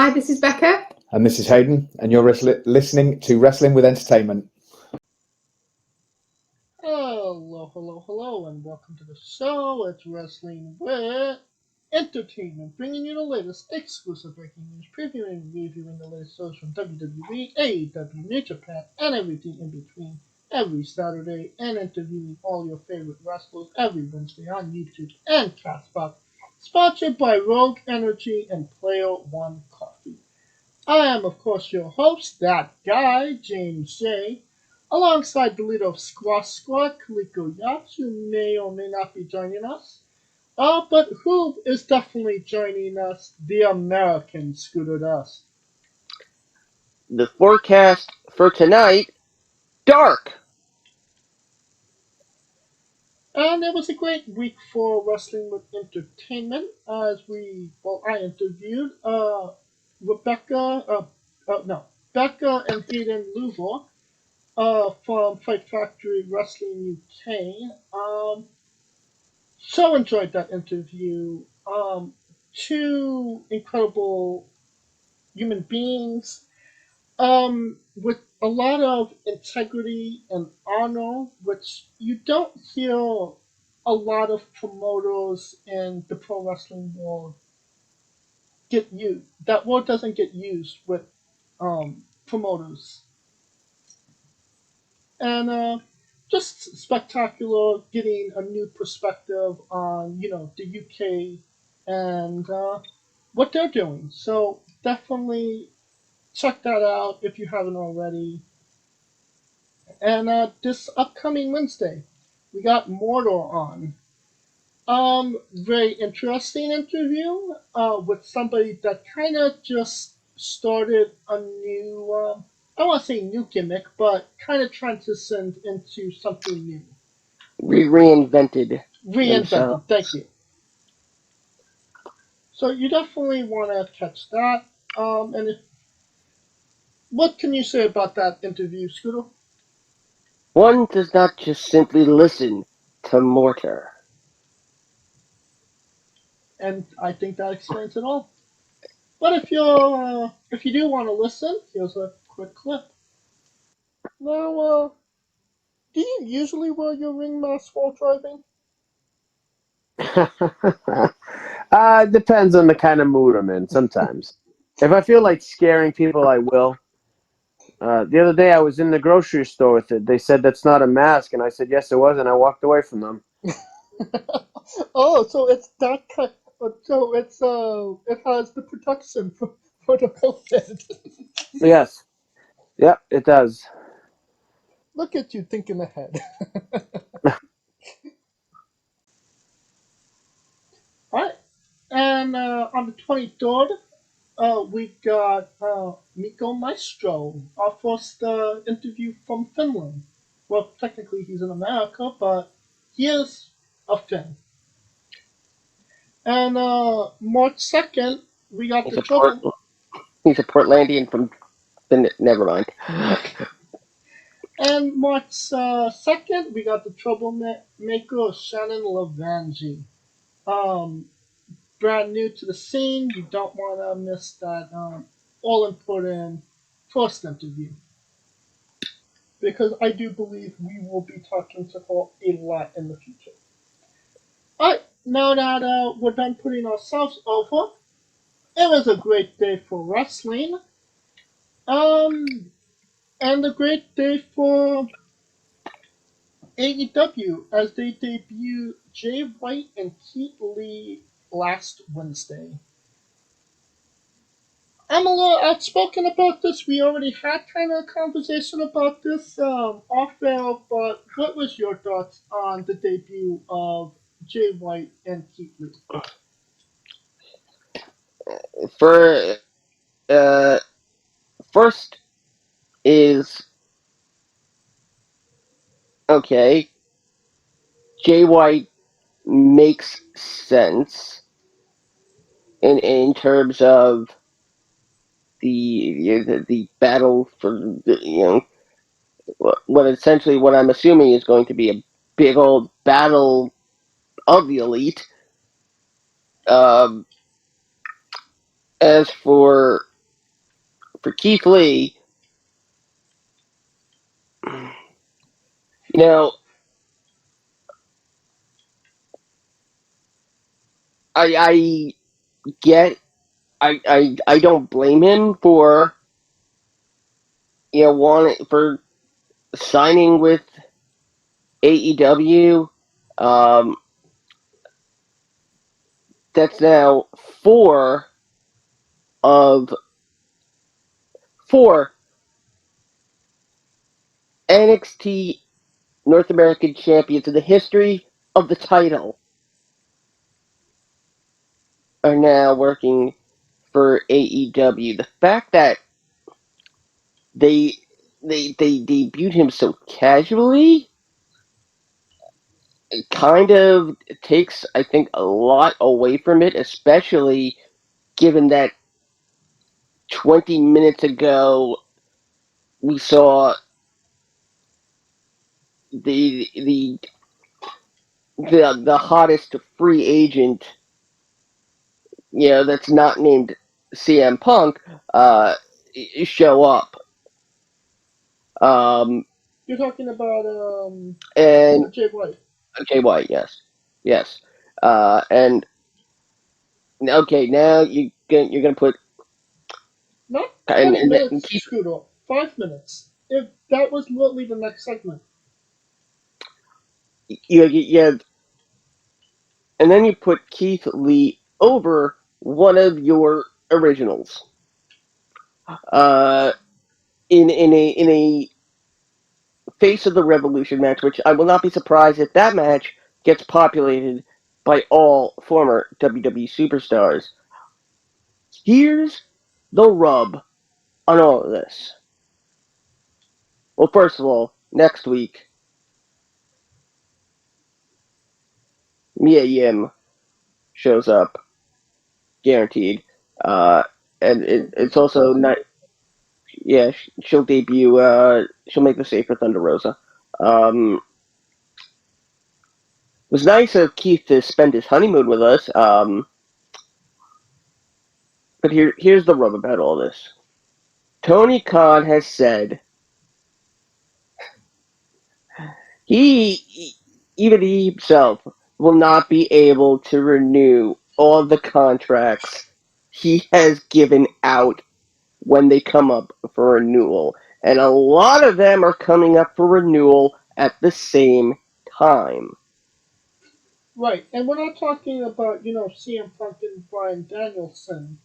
Hi, this is Becca. And this is Hayden, and you're listening to Wrestling with Entertainment. Hello, and welcome to the show. It's Wrestling with Entertainment, bringing you the latest exclusive breaking news, previewing and reviewing the latest shows from WWE, AEW, New Japan, and everything in between every Saturday, and interviewing all your favorite wrestlers every Wednesday on YouTube and Castbox, sponsored by Rogue Energy and Player One Coffee. I am, of course, your host, that guy, James J., alongside the leader of Squash Squad, Kaliko Yachts, who may or may not be joining us. But who is definitely joining us? The American Scooter Dust. The forecast for tonight, dark. And it was a great week for Wrestling with Entertainment as I interviewed Becca and Hayden Louver from Fight Factory Wrestling UK. So enjoyed that interview. Two incredible human beings with a lot of integrity and honor, which you don't hear a lot of promoters in the pro wrestling world get used. That word doesn't get used with promoters. And just spectacular, getting a new perspective on the UK and what they're doing. So definitely check that out if you haven't already. And this upcoming Wednesday, we got Mordor on. Very interesting interview with somebody that kind of just started a new, I don't want to say new gimmick, but kind of transitioned into something new. Reinvented. Reinvented, thank you. So you definitely want to catch that. What can you say about that interview, Scooter? One does not just simply listen to Mortar. And I think that explains it all. But if you do want to listen, here's a quick clip. Now, do you usually wear your ring mask while driving? Depends on the kind of mood I'm in sometimes. If I feel like scaring people, I will. The other day I was in the grocery store with it. They said that's not a mask, and I said yes it was, and I walked away from them. Oh, so it's that kind. So it has the protection for the COVID. Yes. Yep, it does. Look at you thinking ahead. Alright, and on the 23rd, we got Mikko Maestro, our first interview from Finland. Well, technically he's in America, but he is a Finn. And March 2nd, we got He's the trouble. He's a Portlandian from... Never mind. And March 2nd, we got the troublemaker Shannon Lavangi. Brand new to the scene. You don't want to miss that all-important first interview. Because I do believe we will be talking to her a lot in the future. Alright, now that we're done putting ourselves over, it was a great day for wrestling. And a great day for AEW as they debuted Jay White and Keith Lee last Wednesday. I'm a little outspoken about this. We already had kind of a conversation about this off air, but what was your thoughts on the debut of Jay White and Keith Lee? First is... Okay, Jay White makes sense in terms of the battle for what I'm assuming is going to be a big old battle of the elite. As for for Keith Lee, you know, I get, I don't blame him for, for signing with AEW. That's now of four NXT North American champions in the history of the title are now working for AEW. The fact that they debuted him so casually, it kind of takes, I think, a lot away from it, especially given that 20 minutes ago we saw the hottest free agent, that's not named CM Punk, show up. You're talking about And Jay White. Jay White, yes. And okay, now you're gonna put Not and, 20 and, and minutes, keep Scooter. 5 minutes. If that was literally the next segment. you and then you put Keith Lee over one of your originals. In a Face of the Revolution match, which I will not be surprised if that match gets populated by all former WWE superstars. Here's the rub on all of this. Well, first of all, next week, Mia Yim shows up, guaranteed. And it's also not. Yeah, she'll debut. She'll make the save for Thunder Rosa. It was nice of Keith to spend his honeymoon with us. But here's the rub about all this. Tony Khan has said even he himself will not be able to renew all the contracts he has given out when they come up for renewal. And a lot of them are coming up for renewal at the same time. Right, and we're not talking about, CM Punk and Bryan Danielson.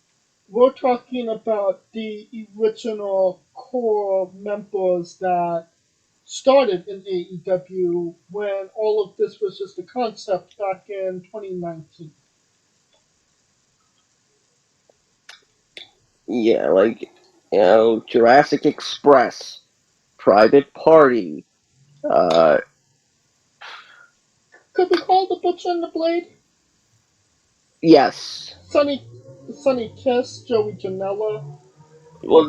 We're talking about the original core members that started in AEW when all of this was just a concept back in 2019. Yeah, like, Jurassic Express, Private Party, Could we call the Butcher and the Blade? yes. Sonny Kiss, Joey Janela. Well,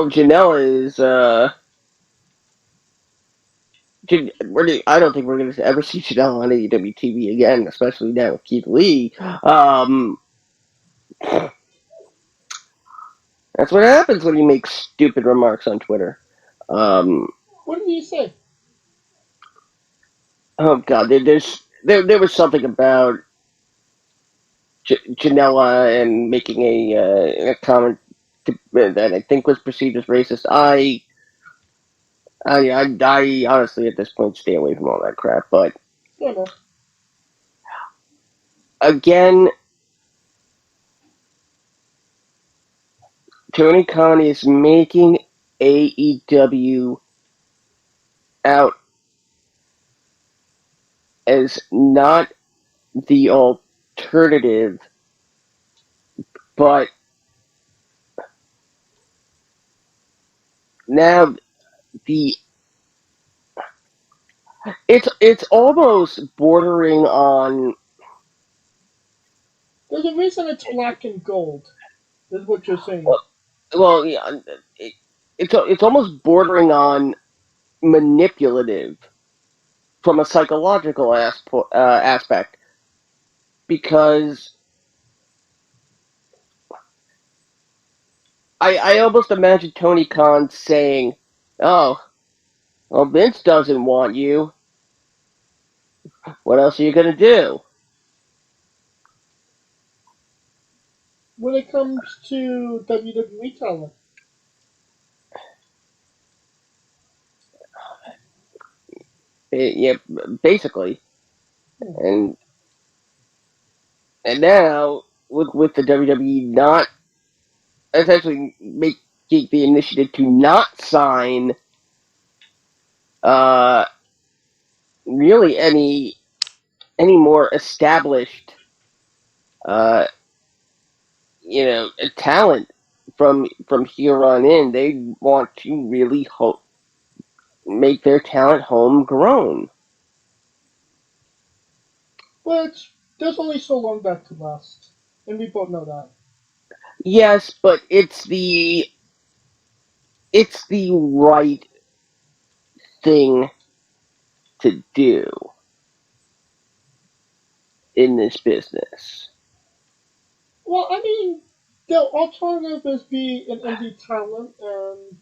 Janela is, I don't think we're going to ever see Janela on AEW TV again, especially now with Keith Lee. That's what happens when you make stupid remarks on Twitter. What did he say? Oh God, there was something about Janela and making a comment that I think was perceived as racist. I honestly at this point stay away from all that crap. But Fair enough. again, Tony Khan is making AEW out as not the alternative, but now the it's almost bordering on. There's a reason it's black and gold, is what you're saying. Well, yeah, it's almost bordering on manipulative from a psychological aspect, because I almost imagine Tony Khan saying, "Oh, well, Vince doesn't want you. What else are you gonna do?" When it comes to WWE talent, Yeah, basically. hmm. And now with the WWE not essentially making the initiative to not sign uh really any more established uh talent from here on in, they want to really make their talent homegrown. But there's only so long that could last, and we both know that. Yes, but it's the right thing to do in this business. Well, I mean, the alternative is be an indie talent and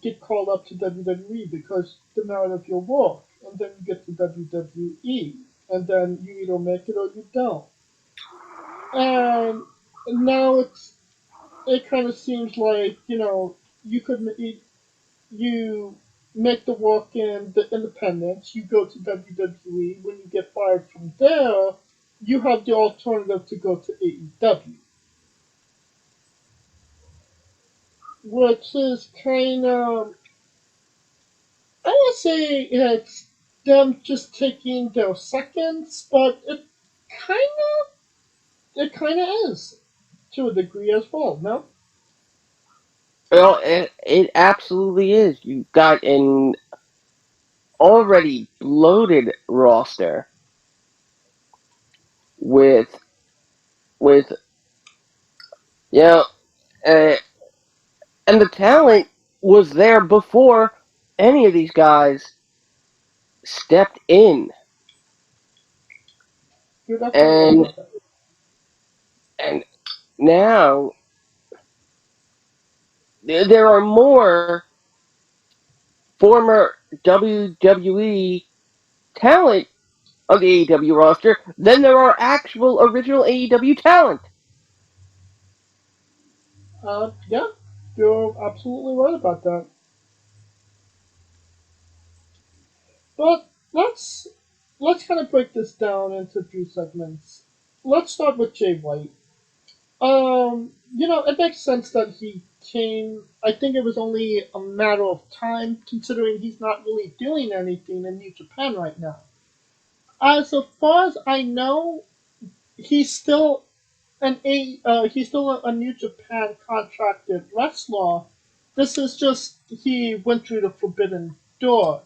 get called up to WWE because the merit of your work, and then you get to WWE, and then you either make it or you don't. And now it kind of seems like you could you make the work in the independents, you go to WWE. When you get fired from there, you have the alternative to go to AEW, which is kind of, I would say it's them just taking their seconds, but it kind of is to a degree as well. No, Well, it absolutely is. You've got an already bloated roster with with you know, uh, and the talent was there before any of these guys stepped in, you're definitely right and about that. and now there are more former WWE talent on the AEW roster than there are actual original AEW talent. Yeah, you're absolutely right about that. But let's kind of break this down into a few segments. Let's start with Jay White. It makes sense that he came. I think it was only a matter of time, considering he's not really doing anything in New Japan right now. As far as I know, he's still he's still a New Japan contracted wrestler. This is just he went through the forbidden door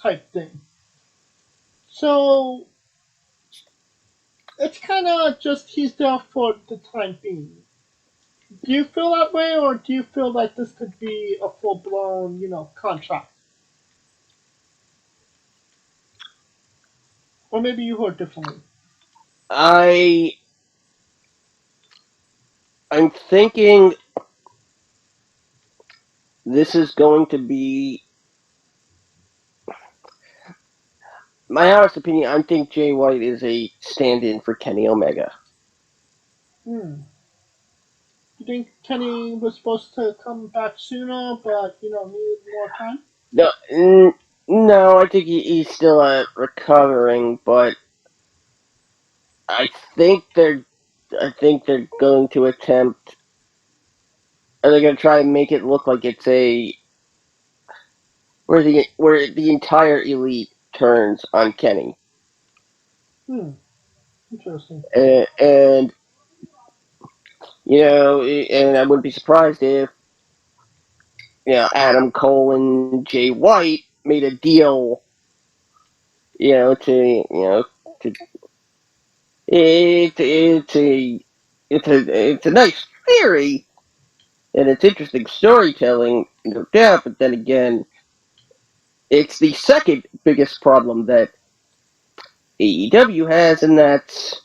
type thing. So it's kind of just he's there for the time being. Do you feel that way, or do you feel like this could be a full blown, contract? Or maybe you heard differently. I I'm thinking this is going to be my honest opinion. I think Jay White is a stand-in for Kenny Omega. Hmm. You think Kenny was supposed to come back sooner, but needed more time? No, no, I think he's still recovering, but I think they're I think they're going to attempt. Are they going to try and make it look like it's a where the entire elite turns on Kenny, Hmm. Interesting. and and I wouldn't be surprised if Adam Cole and Jay White made a deal, to it's a it's a nice theory and it's interesting storytelling, no doubt. But then again, it's the second biggest problem that AEW has, and that's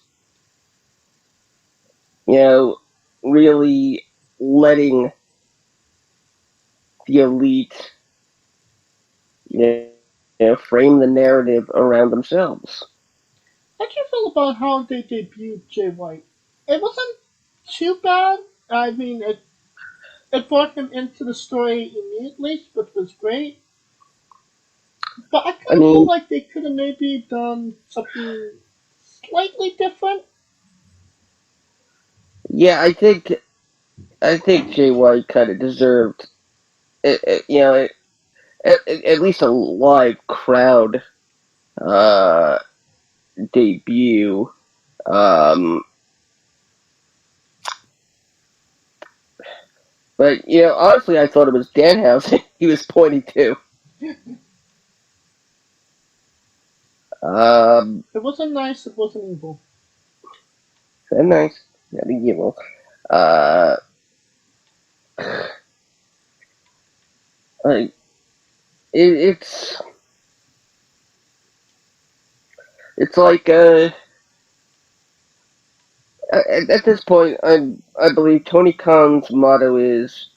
you know really letting the Elite, frame the narrative around themselves. How do you feel about how they debuted Jay White? It wasn't too bad. I mean, it brought him into the story immediately, which was great. But I I kind of feel mean, like they could have maybe done something slightly different. yeah, I think Jay White kind of deserved, at least a live crowd uh, debut. Um, but honestly, I thought it was Danhausen he was pointing to. It wasn't nice. It wasn't evil. And nice, nothing evil. Uh, like it's like at this point, I believe Tony Khan's motto is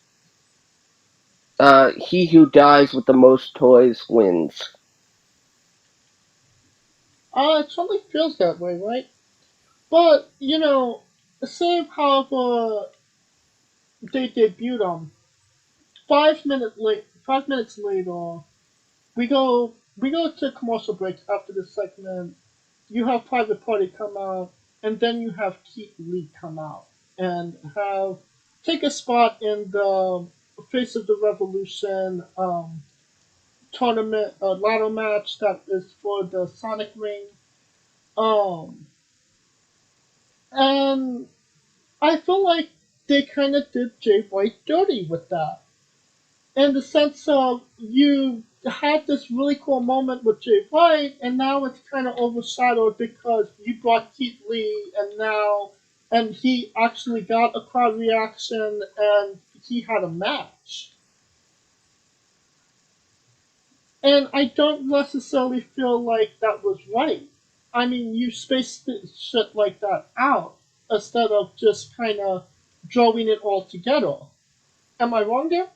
"He who dies with the most toys wins." It certainly feels that way, right? But say however they debuted him. 5 minutes later, we go to commercial break after this segment. You have Private Party come out, and then you have Keith Lee come out and have take a spot in the Face of the Revolution tournament ladder match that is for the Sonic Ring. Um, and I feel like they kind of did Jay White dirty with that, in the sense of you had this really cool moment with Jay White, and now it's kind of overshadowed because you brought Keith Lee, and he actually got a crowd reaction, and he had a match. And I don't necessarily feel like that was right. I mean, you spaced shit like that out instead of just kind of drawing it all together. Am I wrong there?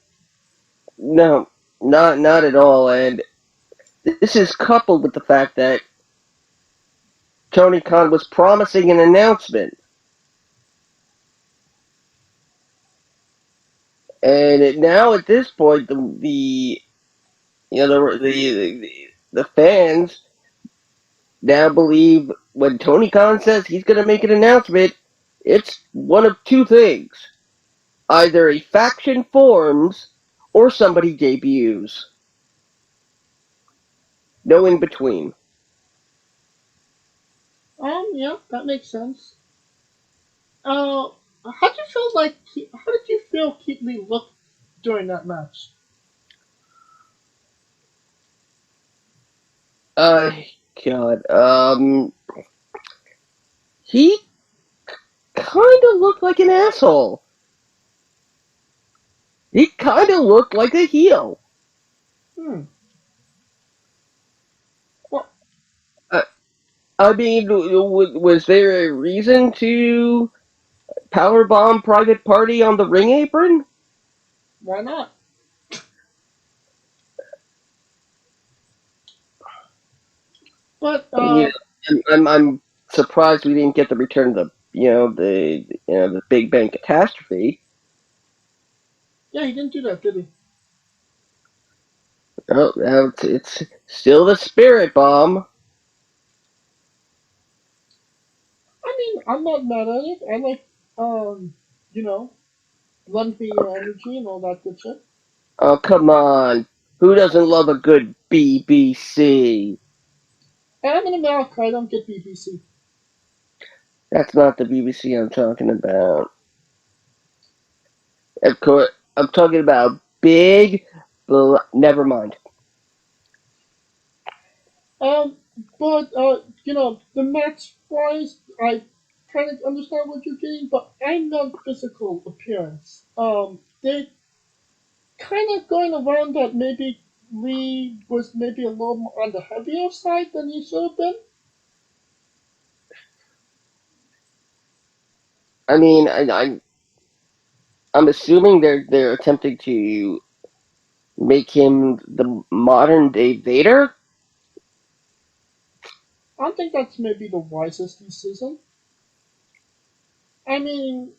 No, not at all. And this is coupled with the fact that Tony Khan was promising an announcement, now at this point, the you know the fans now believe when Tony Khan says he's going to make an announcement, it's one of two things: either a faction forms or somebody debuts. No in between. Yeah, that makes sense. Uh, how did you feel Keith Lee looked during that match? Uh, God, he kind of looked like an asshole. He kind of looked like a heel. Hmm. Well, Uh, I mean, was there a reason to powerbomb Private Party on the ring apron? why not? But Yeah, I'm surprised we didn't get the return of the Big Bang Catastrophe. yeah, he didn't do that, did he? Oh, it's still the Spirit Bomb. I mean, I'm not mad at it. I like, you know, run for your energy and all that good shit. Oh, come on. Who doesn't love a good BBC? And I'm in America. I don't get BBC. That's not the BBC I'm talking about. Of course, I'm talking about big. Never mind. Um, but the match wise, I kind of understand what you're getting, but I meant physical appearance. They kind of going around that maybe Lee was maybe a little more on the heavier side than he should have been. I mean, I'm assuming they're attempting to make him the modern day Vader? I think that's maybe the wisest decision. I mean,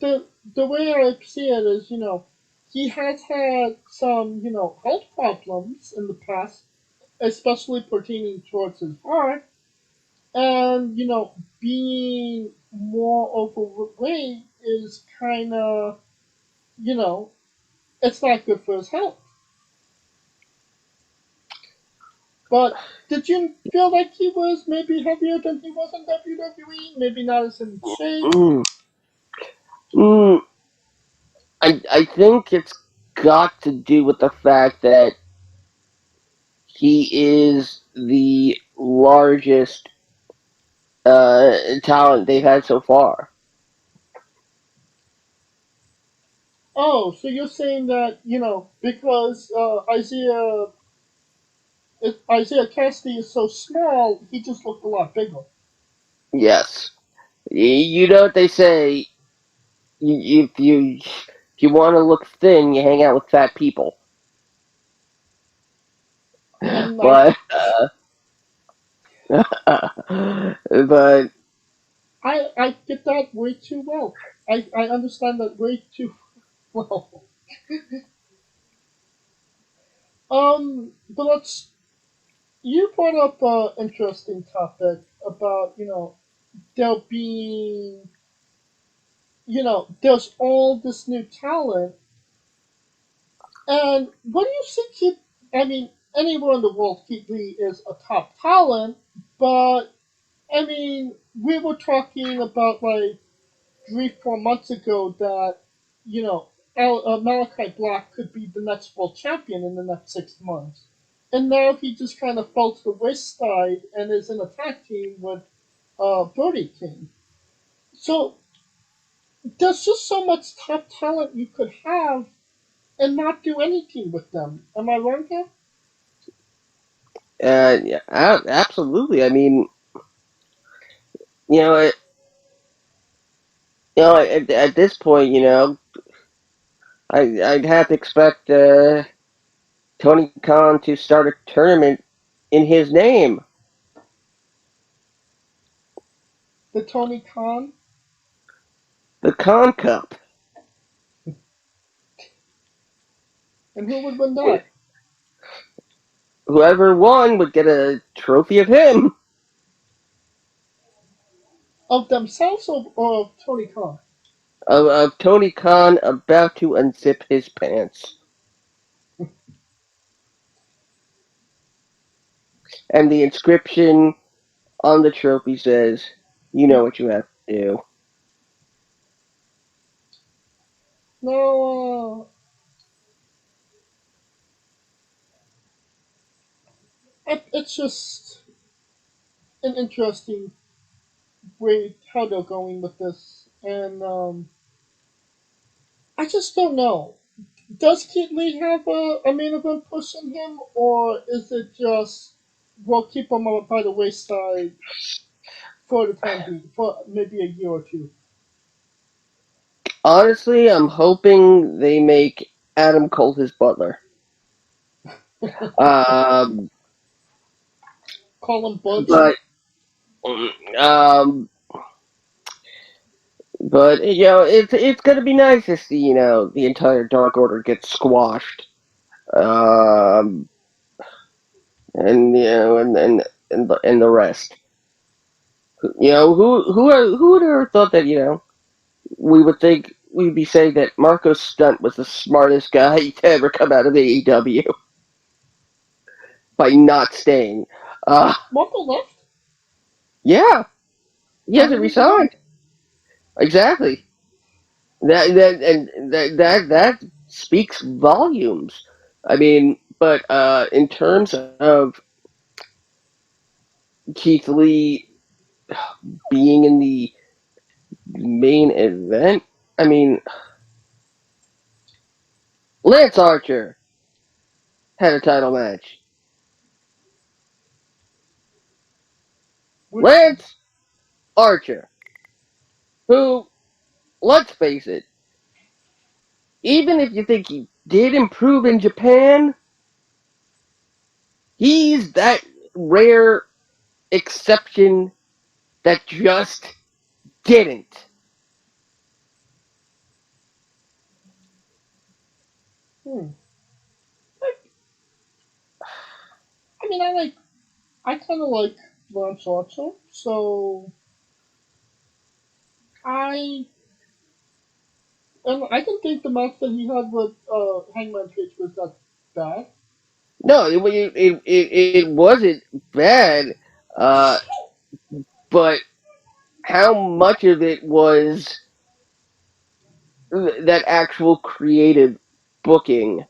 the way I see it is, he has had some, health problems in the past, especially pertaining towards his heart, and being more overweight is kind of, you know, it's not good for his health. But did you feel like he was maybe heavier than he was in WWE? Maybe not as in shape. Mm. Mm. I think it's got to do with the fact that he is the largest talent they've had so far. Oh, so you're saying that because Isaiah Cassidy is so small, he just looked a lot bigger. Yes. You know what they say? If you want to look thin, you hang out with fat people. And But but I get that way too well. I understand that way too well. But you brought up an interesting topic about there being there's all this new talent, and what do you think? I mean, anywhere in the world, Keith Lee is a top talent, but I mean, we were talking about like 3, 4 months ago that Malachi Black could be the next world champion in the next 6 months, and now he just kind of fell to the wayside and is in a tag team with Brody King. So there's just so much top talent you could have and not do anything with them. Am I wrong here? yeah, absolutely. I mean, you know, it, at this point, I'd have to expect Tony Khan to start a tournament in his name, The Tony Khan? the Khan Cup. And who would win that? Whoever won would get a trophy of him, Of themselves or of Tony Khan? of Tony Khan about to unzip his pants. And the inscription on the trophy says, "You know what you have to do." No, it's just an interesting way how they're going with this. And I just don't know. Does Kid Lee have a main event pushing him, or is it just we'll keep him up by the wayside for the time being, for maybe a year or two? Honestly, I'm hoping they make Adam Cole his butler. Um, Call him Bugsy? but um, but it's gonna be nice to see the entire Dark Order get squashed. Um, and the rest. Who would have ever thought that we would think we'd be saying that Marco Stunt was the smartest guy to ever come out of AEW by not staying. Marco left? Yeah, he How hasn't did he get out? resigned. Exactly. That speaks volumes. I mean, but in terms of Keith Lee being in the main event, I mean, Lance Archer had a title match. Which one? Lance Archer, who, let's face it, even if you think he did improve in Japan, he's that rare exception that just didn't. Hmm. I mean, I kind of like Lance also, so I and I didn't think the match that he had with Hangman Page was that bad. No, it wasn't bad, uh, but how much of it was that actual creative booking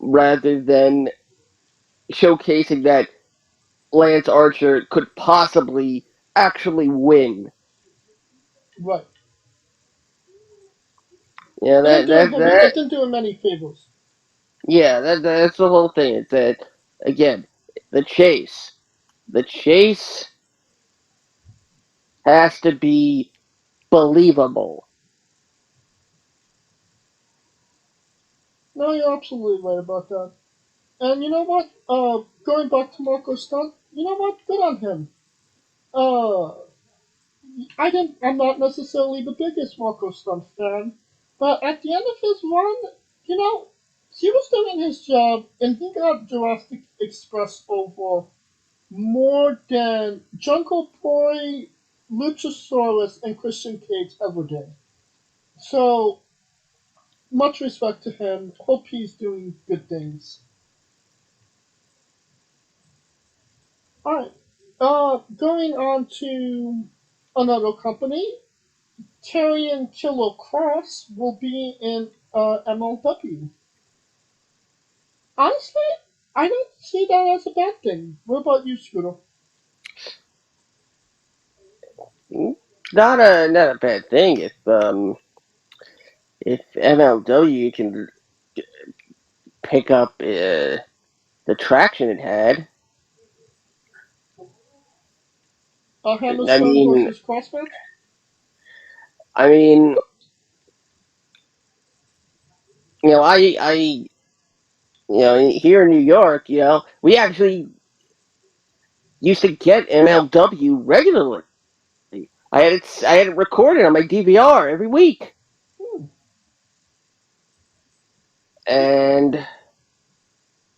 rather than showcasing that Lance Archer could possibly actually win? Right. Yeah, It didn't do him any favors. yeah, that's the whole thing. It's that again, the chase, the chase has to be believable. No, you're absolutely right about that. And you know what? Going back to Marco Stunt, you know what? Good on him. Uh, I'm not necessarily the biggest Marco Stunt fan, but at the end of his run, you know, he was doing his job, and he got Jurassic Express over more than Jungle Boy, Luchasaurus, and Christian Cage ever did. So much respect to him. Hope he's doing good things. All right. Going on to another company, Terry and Killer Cross will be in MLW. Honestly, I don't see that as a bad thing. What about you, Scooter? Not a bad thing if MLW can pick up the traction it had. I Hammerstone mean, versus Cross match? I mean, I here in New York, we actually used to get MLW regularly. I had it recorded on my DVR every week, Hmm. and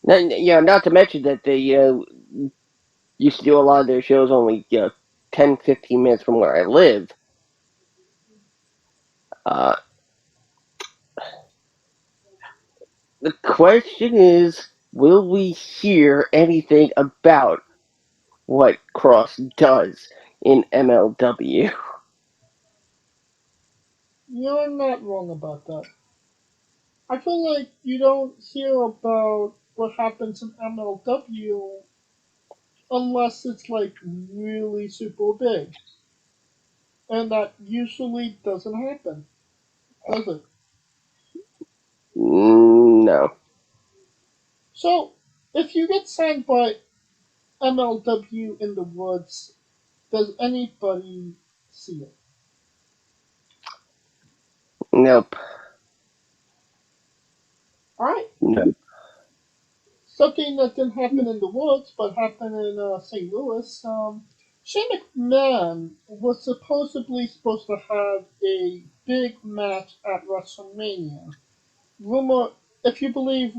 not to mention that they used to do a lot of their shows only 10, 15 minutes from where I live. Uh, the question is, will we hear anything about what Cross does in MLW? You're not wrong about that. I feel like you don't hear about what happens in MLW unless it's like really super big. And that usually doesn't happen, does it? No. So, if you get signed by MLW in the woods, does anybody see it? Nope. Alright, Nope. something that didn't happen in the woods but happened in St. Louis. Shane McMahon was supposed to have a big match at WrestleMania. Rumor, if you believe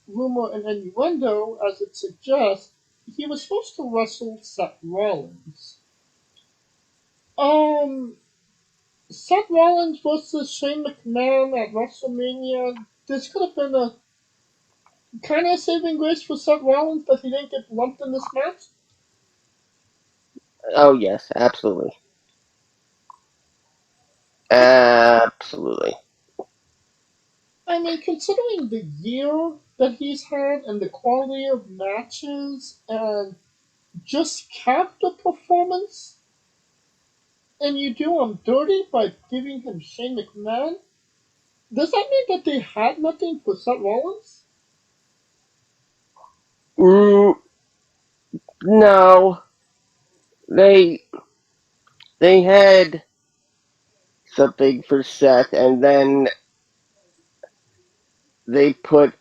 rumor and innuendo, as it suggests, he was supposed to wrestle Seth Rollins. Um, Seth Rollins versus Shane McMahon at WrestleMania. This could have been a kind of saving grace for Seth Rollins that he didn't get lumped in this match. Oh yes, absolutely. Absolutely. I mean, considering the year that he's had and the quality of matches and just character performance, and you do him dirty by giving him Shane McMahon, does that mean that they had nothing for Seth Rollins? Mm, no, they they had something for Seth, and then they put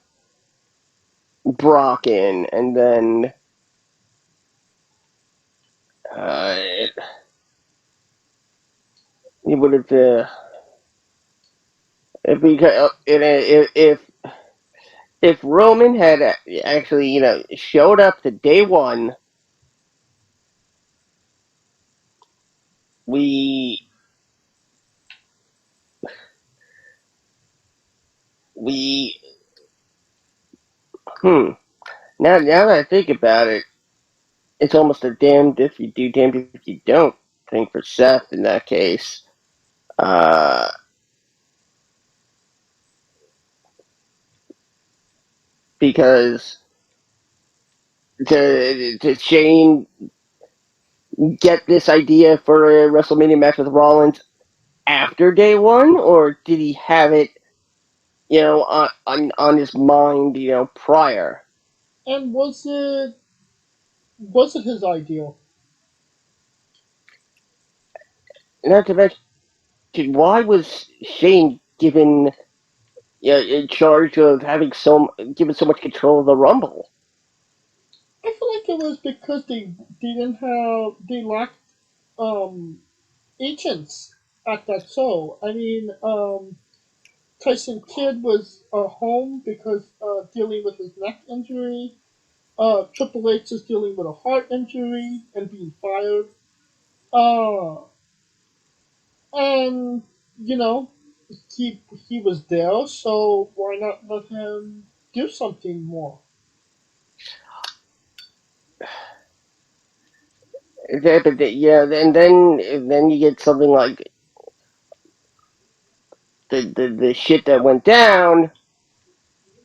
Brock in, and then it would have if Roman had actually showed up to day one, we now that I think about it, it's almost a damned if you do, damned if you don't thing for Seth in that case. Because to Shane get this idea for a WrestleMania match with Rollins after day one, or did he have it, on his mind, prior? And was it his idea? Not to mention, why was Shane given in charge of given so much control of the Rumble? I feel like it was because they lacked agents at that show. I mean, Tyson Kidd was home because dealing with his neck injury. Triple H is dealing with a heart injury and being fired. Uh, and you know, he was there, so why not let him do something more? And then you get something like the shit that went down,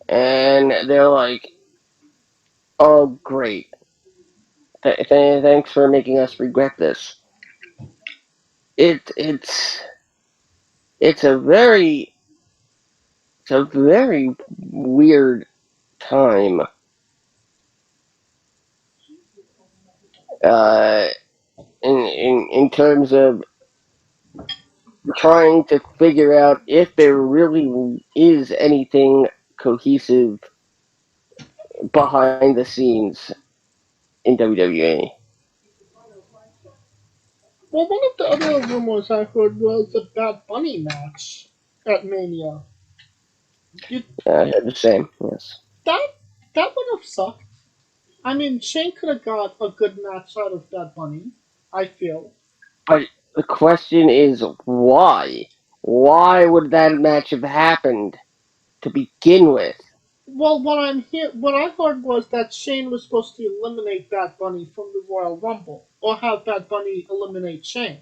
and they're like, "Oh, great! Thanks for making us regret this." It it's a very weird time. Uh, in terms of trying to figure out if there really is anything cohesive behind the scenes in WWE. Well, one of the other rumors I heard was a Bad Bunny match at Mania. You, The same, yes. that that would have sucked. I mean, Shane could have got a good match out of Bad Bunny. I feel. But the question is why? Why would that match have happened to begin with? Well, what I heard was that Shane was supposed to eliminate Bad Bunny from the Royal Rumble, or have Bad Bunny eliminate Shane.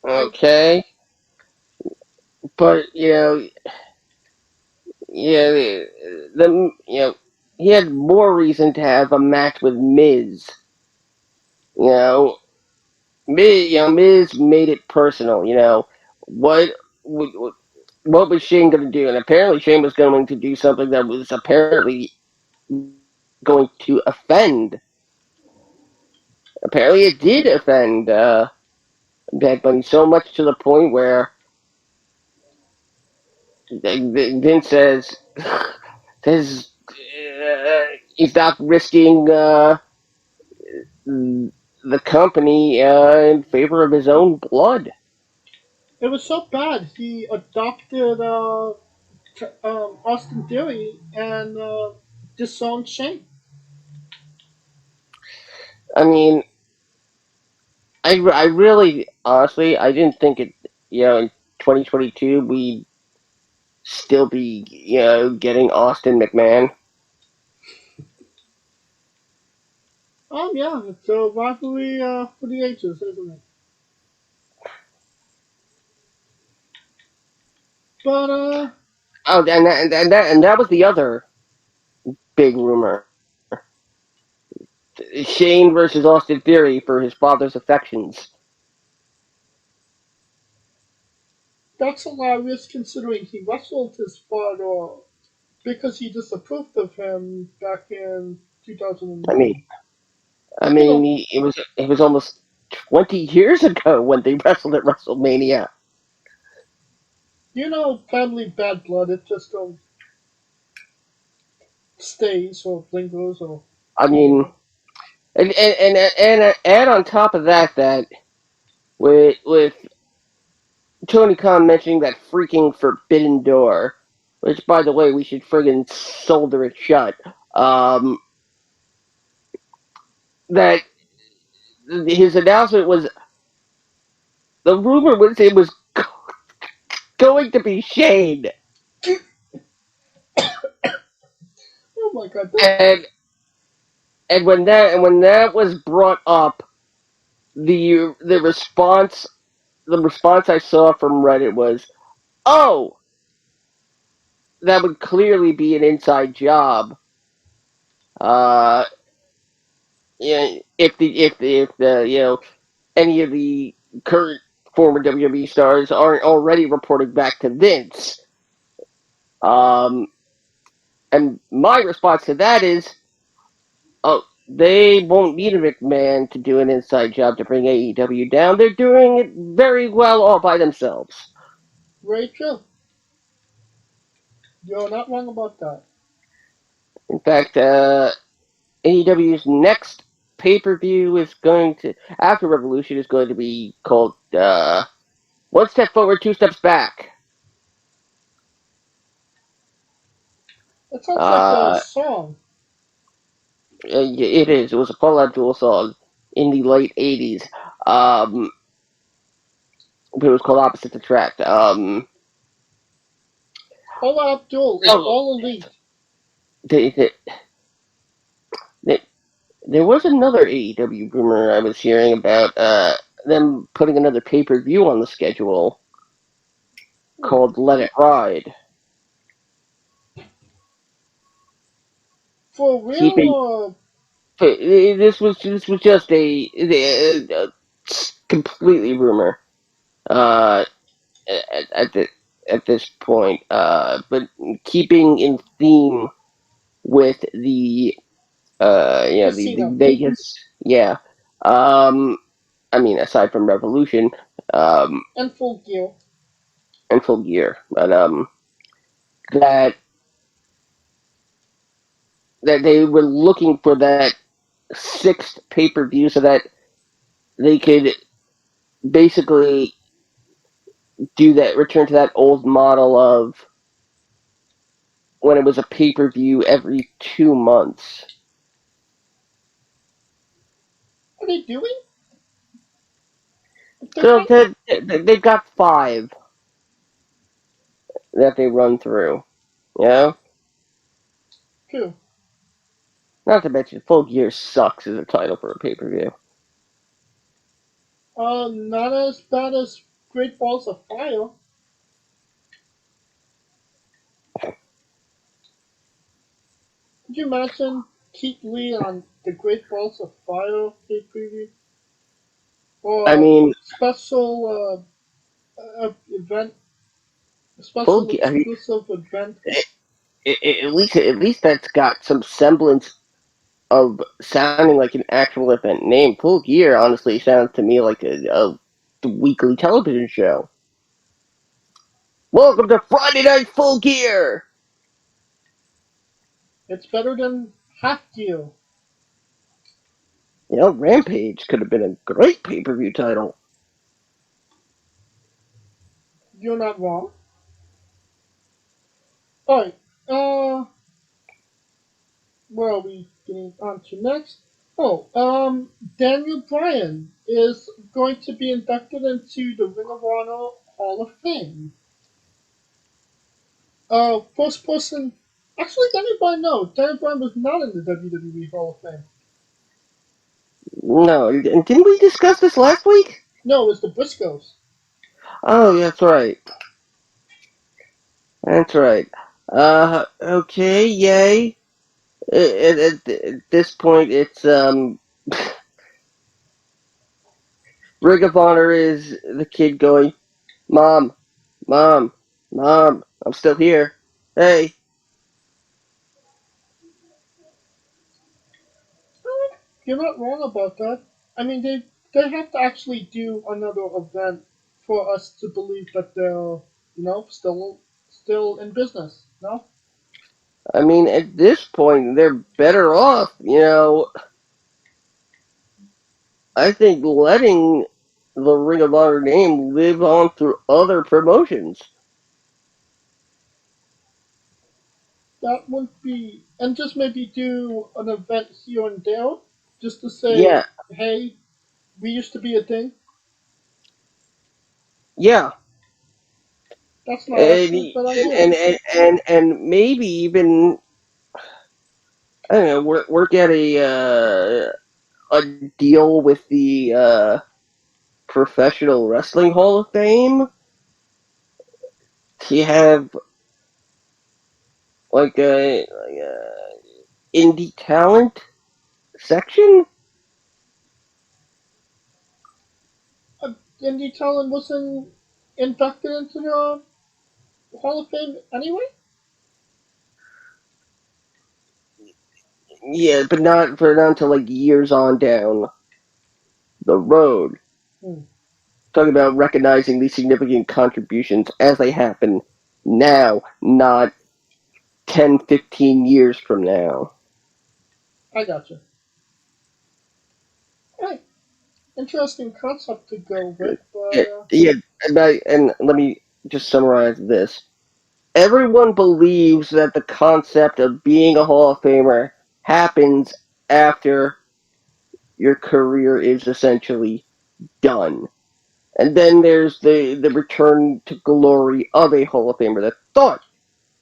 I Okay, but he had more reason to have a match with Miz. You know, Miz made it personal. What what, what was Shane going to do? And apparently Shane was going to do something that was apparently going to offend. Apparently it did offend Bad Bunny so much to the point where Vince says he's not risking the company in favor of his own blood. It was so bad. He adopted Austin Theory and disowned Shane. I mean, I really, honestly, I didn't think it, in 2022, we'd still be, getting Austin McMahon. Yeah, it's a rivalry for the ages, isn't it? But Oh, and that was the other big rumor. Shane versus Austin Theory for his father's affections. that's hilarious considering he wrestled his father because he disapproved of him back in I mean, 2009. I You mean, know, it was almost 20 years ago when they wrestled at WrestleMania. You know, family bad blood, it just stays or lingers or I mean, whatever. and on top of that, with Tony Khan mentioning that freaking forbidden door, which by the way we should friggin' solder it shut. That his announcement was the rumor was it was going to be Shane, Oh my god, and when that was brought up, the response I saw from Reddit was, "Oh, that would clearly be an inside job." Uh, yeah, if the any of the current former WWE stars aren't already reporting back to Vince. Um, and my response to that is, oh, they won't need a McMahon to do an inside job to bring AEW down. They're doing it very well all by themselves. Rachel, you're not wrong about that. In fact, AEW's next pay-per-view is going to, after Revolution, is going to be called One Step Forward, Two Steps Back. That sounds like a Uh, song. it is. It was a Paul Abdul song in the late 80s. Um, but it was called Opposite Attract. Paula Abdul is So, all elite. they, they, they, there was another AEW rumor I was hearing about them putting another pay-per-view on the schedule called Let It Ride. For real Keeping or this was just a completely rumor at at this point, but keeping in theme with the the casino? Vegas, yeah. Um, I mean, aside from Revolution, um, And Full Gear. and Full Gear, but that that they were looking for that sixth pay per view so that they could basically do that, return to that old model of when it was a pay per view every 2 months. What are they doing? They're So kind they've got five that they run through. You know? too. Not to mention, Full Gear sucks as a title for a pay per view. Not as bad as Great Balls of Fire. Could you imagine Keith Lee on the Great Balls of Fire pay preview? I Or mean, special event, Full special Gear. I mean, exclusive event? at least that's got some semblance of sounding like an actual event name. Full Gear honestly sounds to me like a weekly television show. Welcome to Friday Night Full Gear. It's better than Half Gear. Rampage could have been a great pay per view title. You're not wrong. Alright, uh, where are we getting on to next? Oh, Daniel Bryan is going to be inducted into the Ring of Honor Hall of Fame. First person. Actually, Daniel Bryan, no. Daniel Bryan was not in the WWE Hall of Fame. No, and didn't we discuss this last week? No, it was the Briscoes. Oh, that's right. That's right. Okay, yay. At this point, it's Ring of Honor is the kid going, Mom, Mom, Mom, I'm still here. Hey, You're not wrong about that. I mean, they have to actually do another event for us to believe that they're still in business. No, I mean, at this point, they're better off. I think letting the Ring of Honor name live on through other promotions. that wouldn't be, and just maybe do an event here and there, just to say, Yeah, hey, we used to be a thing. yeah, That's not and actually a bad and idea. and and, and, and maybe even I don't know, work at a deal with the Professional Wrestling Hall of Fame to have like a indie talent section. Andy Talon wasn't inducted into the Hall of Fame anyway. Yeah, but not until like years on down the road. Hmm. Talking about recognizing these significant contributions as they happen now, not 10, 15 years from now. I gotcha. Hey, interesting concept to go with, Yeah, but yeah, and let me just summarize this. Everyone believes that the concept of being a Hall of Famer happens after your career is essentially done. And then there's the return to glory of a Hall of Famer that thought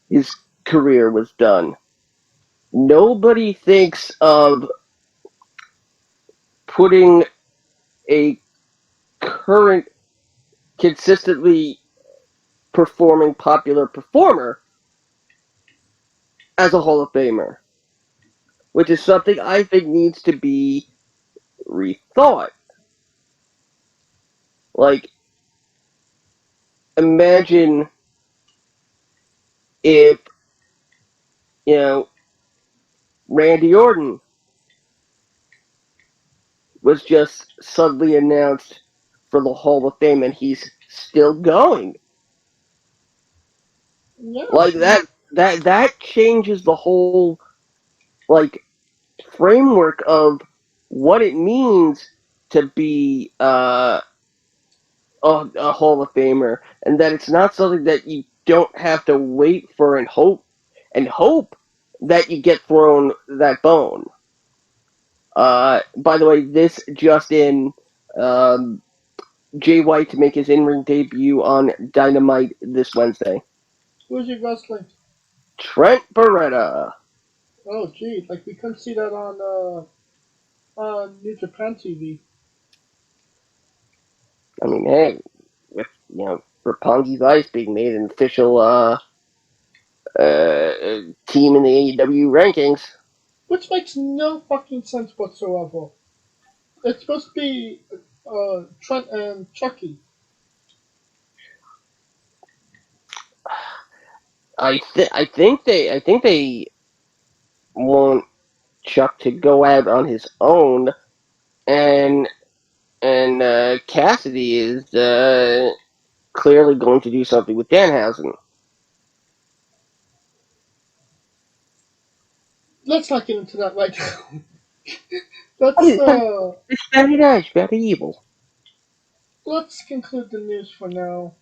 his career was done. Nobody thinks of putting a current, consistently performing popular performer as a Hall of Famer, which is something I think needs to be rethought. Like, imagine if, you know, Randy Orton was just suddenly announced for the Hall of Fame and he's still going. yeah, Like that changes the whole like framework of what it means to be a Hall of Famer, and that it's not something that you don't have to wait for and hope that you get thrown that bone. By the way, this just in, um, Jay White to make his in-ring debut on Dynamite this Wednesday. who's your wrestling? Trent Beretta. Oh, gee, like we couldn't see that on New Japan TV. I mean, hey, with Roppongi Vice being made an official team in the AEW rankings. Which makes no fucking sense whatsoever. It's supposed to be Trent and Chucky. I think they want Chuck to go out on his own, and Cassidy is clearly going to do something with Danhausen. Let's not get into that right now. It's very nice, very evil. Let's conclude the news for now.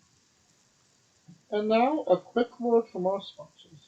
And now a quick word from our sponsors.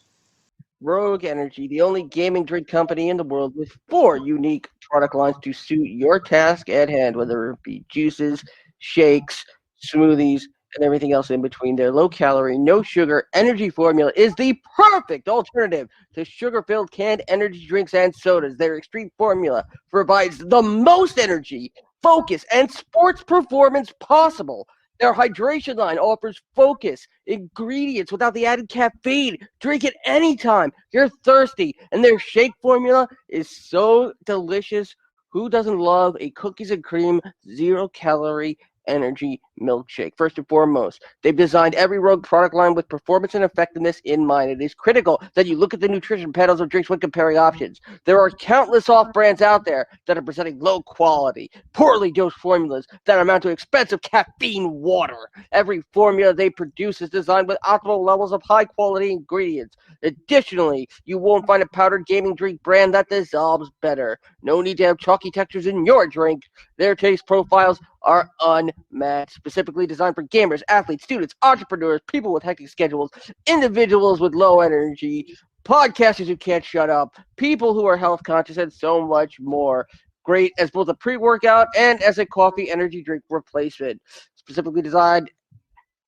Rogue Energy, the only gaming drink company in the world with 4 unique product lines to suit your task at hand, whether it be juices, shakes, smoothies, and everything else in between. Their low calorie, no sugar energy formula is the perfect alternative to sugar filled canned energy drinks and sodas. Their extreme formula provides the most energy, focus, and sports performance possible. Their hydration line offers focus, ingredients without the added caffeine. Drink it anytime you're thirsty. And their shake formula is so delicious. Who doesn't love a cookies and cream, 0 calorie Energy milkshake. First and foremost, they've designed every Rogue product line with performance and effectiveness in mind. It is critical that you look at the nutrition panels of drinks when comparing options. There are countless off-brands out there that are presenting low-quality, poorly dosed formulas that amount to expensive caffeine water. Every formula they produce is designed with optimal levels of high-quality ingredients. Additionally, you won't find a powdered gaming drink brand that dissolves better. No need to have chalky textures in your drink. Their taste profiles are unmatched, specifically designed for gamers, athletes, students, entrepreneurs, people with hectic schedules, individuals with low energy, podcasters who can't shut up, people who are health conscious, and so much more. Great as both a pre-workout and as a coffee energy drink replacement. Specifically designed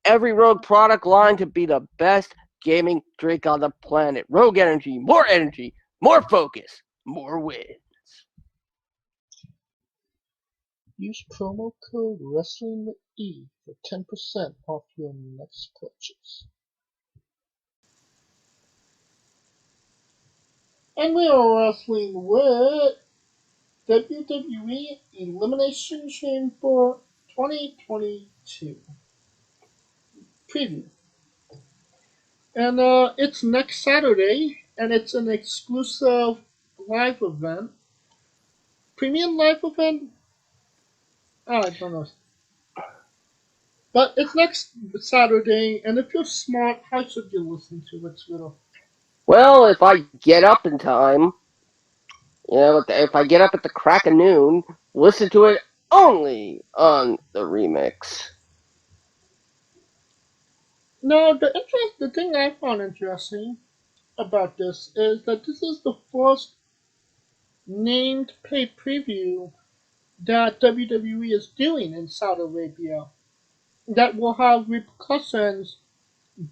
every Rogue product line to be the best gaming drink on the planet. Rogue Energy, more focus, more win. Use promo code WrestlingWithE for 10% off your next purchase. And we are wrestling with WWE Elimination Chamber 2022 preview. And it's next Saturday, and it's an exclusive live event. Premium live event? I don't know. But it's next Saturday, and if you're smart, how should you listen to it, Twitter? Well, if I get up in time, if I get up at the crack of noon, listen to it only on the remix. No, the thing I found interesting about this is that this is the first named pay preview that WWE is doing in Saudi Arabia that will have repercussions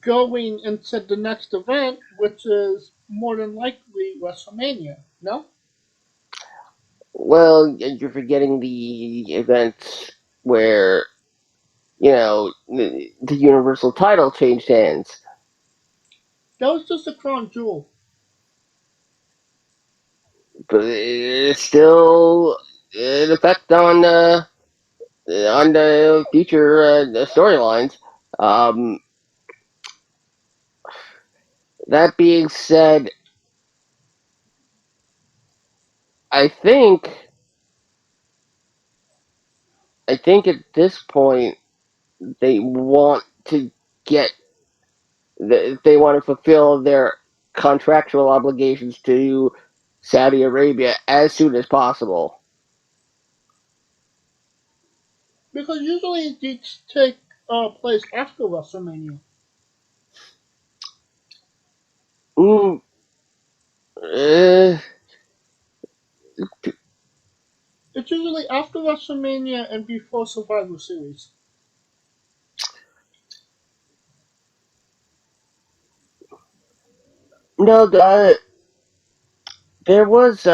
going into the next event, which is more than likely WrestleMania. No? Well, you're forgetting the event where, the Universal title changed hands. That was just a crown jewel. But it's still an effect on the future storylines. That being said, I think at this point they want to get they want to fulfill their contractual obligations to Saudi Arabia as soon as possible. Because usually these take place after WrestleMania. Mm, uh, It's usually after WrestleMania and before Survivor Series. no, there was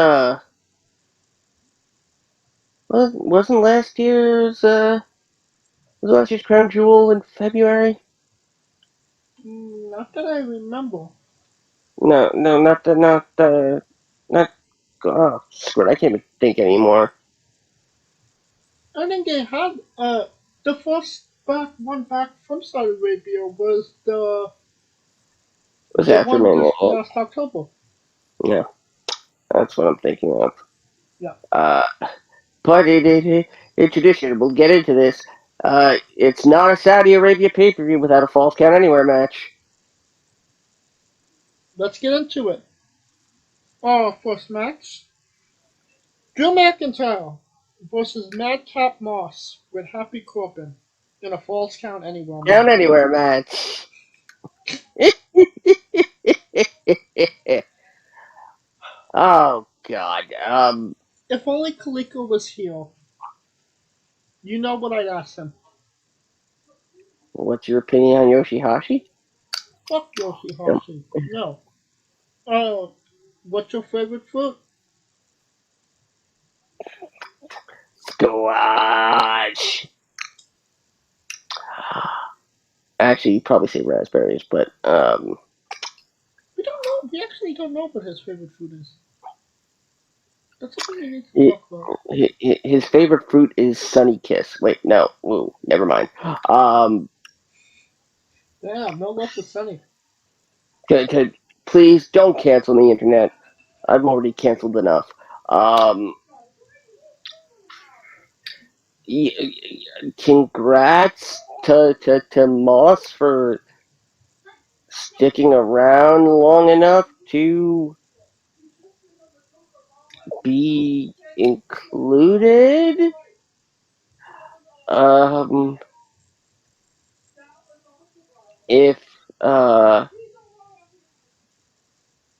wasn't last year's Crown Jewel in February? Not that I remember. No, not. Oh, screw it, I can't even think anymore. I think they had the first one back from Saudi Arabia was It was the after one Mania. this last October. Yeah, that's what I'm thinking of. Yeah. But in tradition, we'll get into this. It's not a Saudi Arabia pay-per-view without a Falls Count Anywhere match. Let's get into it. Our first match: Drew McIntyre versus Madcap Moss with Happy Corbin in a Falls Count Anywhere Count match. Anywhere match. Oh God. If only Kaliko was here, you know what I'd ask him. What's your opinion on Yoshihashi? Fuck Yoshihashi. No. Uh, what's your favorite fruit? Squash. Actually, you'd probably say raspberries, but We don't know. We actually don't know what his favorite food is. That's something we need to talk about. His favorite fruit is Sunny Kiss. Wait, no. Ooh, never mind. Damn, no love for Sunny. Please don't cancel the internet. I've already canceled enough. Um, Congrats to Moss for sticking around long enough to be included. Um, if uh,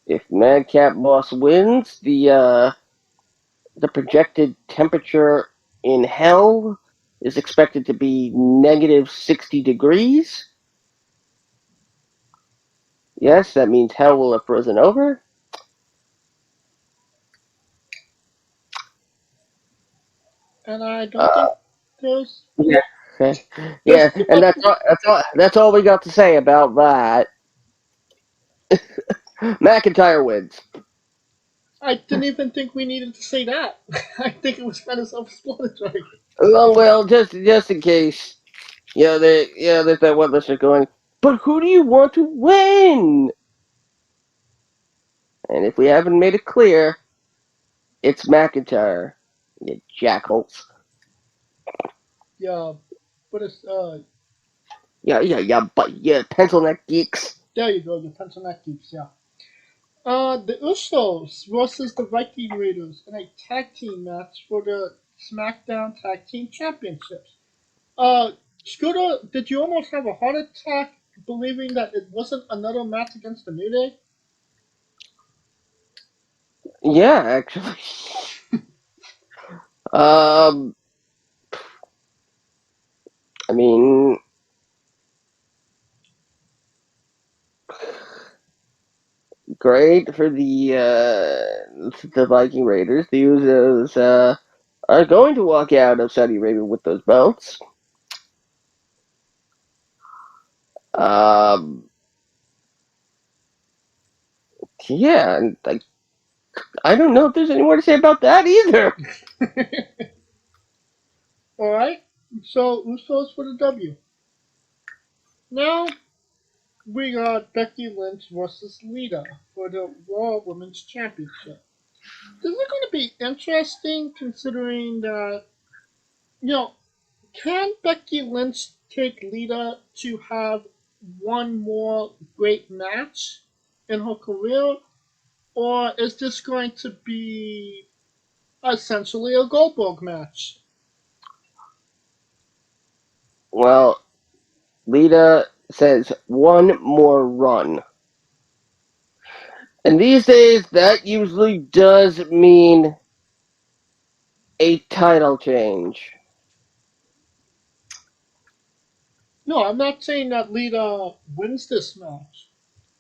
if Madcap Moss wins, the projected temperature in hell is expected to be negative 60 degrees. Yes, that means hell will have frozen over. And I don't think there's Yeah, okay. there's Yeah, too and much. that's all we got to say about that. McIntyre wins. I didn't even think we needed to say that. I think it was kind of self-explanatory. Well, just in case, there's that one listener going, but who do you want to win? And if we haven't made it clear, it's McIntyre. You jackals. Yeah, but it's But pencil neck geeks. there you go. The pencil neck keeps. Yeah. The Usos versus the Viking Raiders in a tag team match for the SmackDown Tag Team Championships. Scooter, did you almost have a heart attack believing that it wasn't another match against the New Day? Yeah, actually. Um, I mean, great for the Viking Raiders. The Usos are going to walk out of Saudi Arabia with those belts. Um, yeah, and I don't know if there's any more to say about that either. Alright, so Usos for the W. Now we got Becky Lynch versus Lita for the Raw Women's Championship. This is going to be interesting considering that, you know, can Becky Lynch take Lita to have one more great match in her career, or is this going to be essentially a Goldberg match? Well, Lita says one more run. And these days, that usually does mean a title change. No, I'm not saying that Lita wins this match.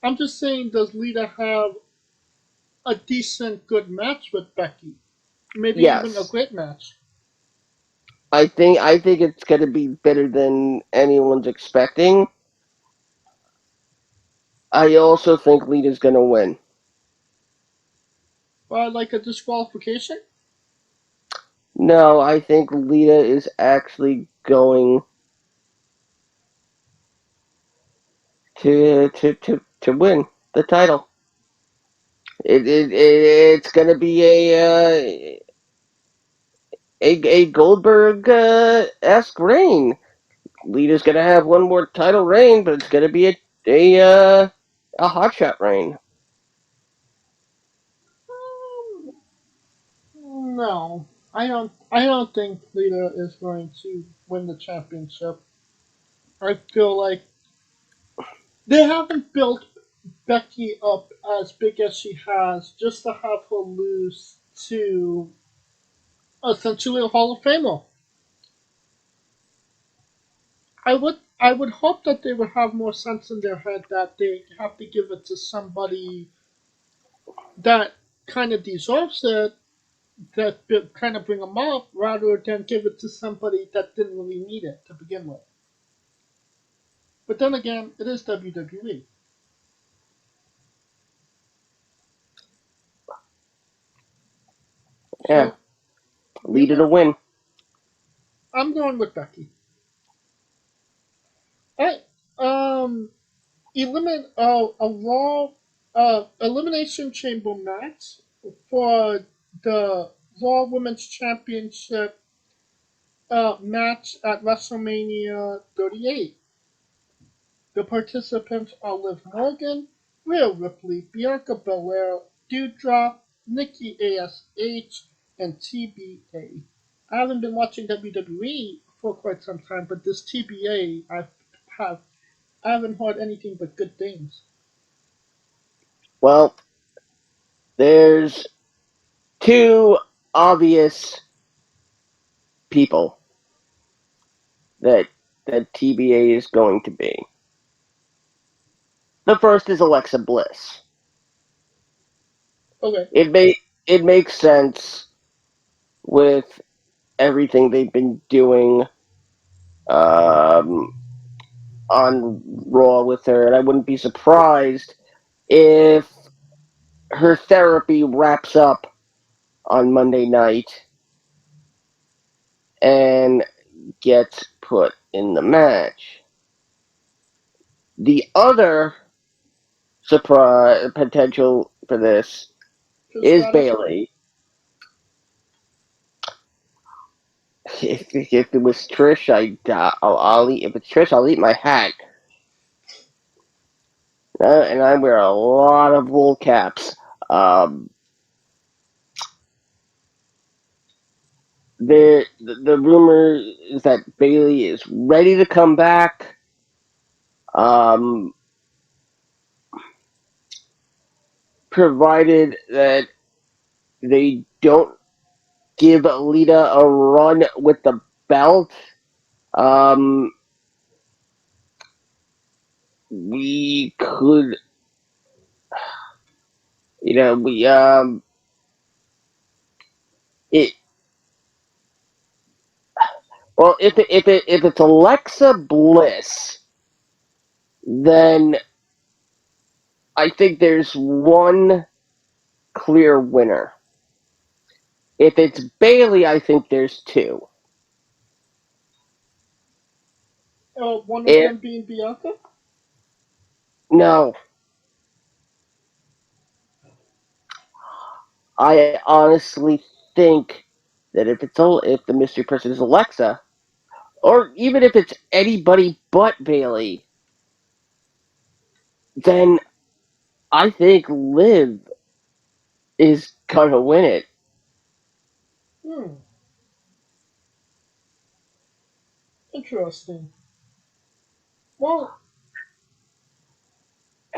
I'm just saying, does Lita have a decent, good match with Becky? Maybe even a Yes, great match. I think it's going to be better than anyone's expecting. I also think Lita's going to win. Like a disqualification? No, I think Lita is actually going to win the title. It's going to be a Goldberg esque reign. Lita's going to have one more title reign, but it's going to be a hot shot reign. No, I don't. I don't think Lita is going to win the championship. I feel like they haven't built Becky up as big as she has just to have her lose to essentially a Hall of Famer. I would hope that they would have more sense in their head that they have to give it to somebody that kind of deserves it, that kind of bring them up, rather than give it to somebody that didn't really need it to begin with. But then again, it is WWE. Yeah, So, Lita to win. I'm going with Becky. Alright, a Raw, Elimination Chamber match for the Raw Women's Championship match at WrestleMania 38. The participants are Liv Morgan, Rhea Ripley, Bianca Belair, Doudrop, Nikki ASH, and TBA. I haven't been watching WWE for quite some time, but this TBA have I haven't heard anything but good things. Well, there's two obvious people that TBA is going to be. The first is Alexa Bliss. Okay. It makes sense with everything they've been doing on Raw with her, and I wouldn't be surprised if her therapy wraps up on Monday night and gets put in the match. The other surprise potential for this is Bayley. If it was Trish, if it's Trish, I'll eat my hat. And I wear a lot of wool caps. The rumor is that Bayley is ready to come back. Provided that they don't give Lita a run with the belt. We could, it. Well, if it's Alexa Bliss, then I think there's one clear winner. If it's Bayley, I think there's two. One of them being Bianca? No. I honestly think that if the mystery person is Alexa, or even if it's anybody but Bayley, then I think Liv is gonna win it. Interesting. Well,